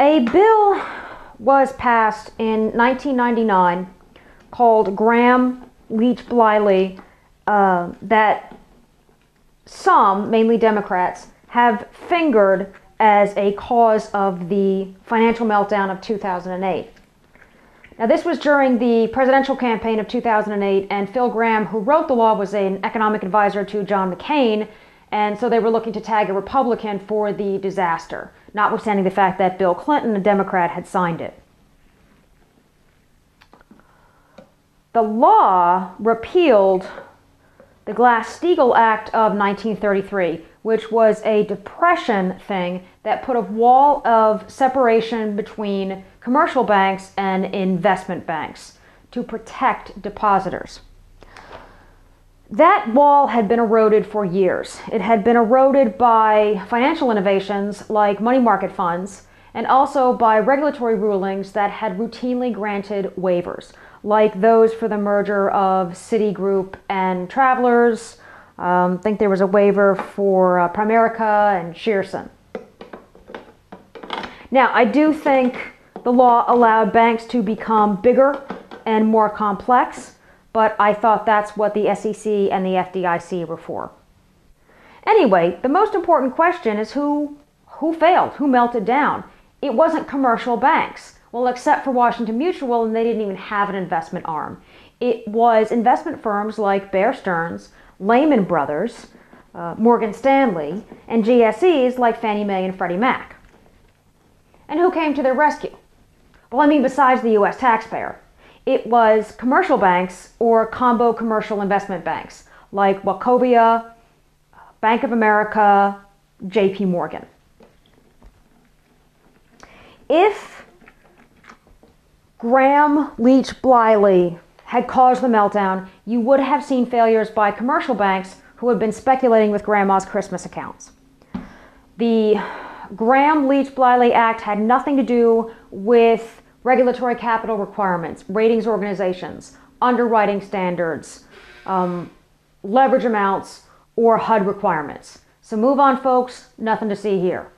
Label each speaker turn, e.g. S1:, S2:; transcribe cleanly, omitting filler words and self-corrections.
S1: A bill was passed in 1999 called Gramm-Leach-Bliley that some, mainly Democrats, have fingered as a cause of the financial meltdown of 2008. Now, this was during the presidential campaign of 2008, and Phil Gramm, who wrote the law, was an economic advisor to John McCain, and so they were looking to tag a Republican for the disaster, notwithstanding the fact that Bill Clinton, a Democrat, had signed it. The law repealed the Glass-Steagall Act of 1933, which was a Depression thing that put a wall of separation between commercial banks and investment banks to protect depositors. That wall had been eroded for years. It had been eroded by financial innovations like money market funds, and also by regulatory rulings that had routinely granted waivers, like those for the merger of Citigroup and Travelers. I think there was a waiver for Primerica and Shearson. Now, I do think the law allowed banks to become bigger and more complex, but I thought that's what the SEC and the FDIC were for. Anyway, the most important question is who failed, who melted down. It wasn't commercial banks. Well, except for Washington Mutual, and they didn't even have an investment arm. It was investment firms like Bear Stearns, Lehman Brothers, Morgan Stanley, and GSEs like Fannie Mae and Freddie Mac. And who came to their rescue? Well, I mean, besides the U.S. taxpayer. It was commercial banks or combo commercial investment banks like Wachovia, Bank of America, JP Morgan. If Gramm-Leach-Bliley had caused the meltdown, you would have seen failures by commercial banks who had been speculating with grandma's Christmas accounts. The Gramm-Leach-Bliley Act had nothing to do with regulatory capital requirements, ratings organizations, underwriting standards, leverage amounts, or HUD requirements. So move on, folks. Nothing to see here.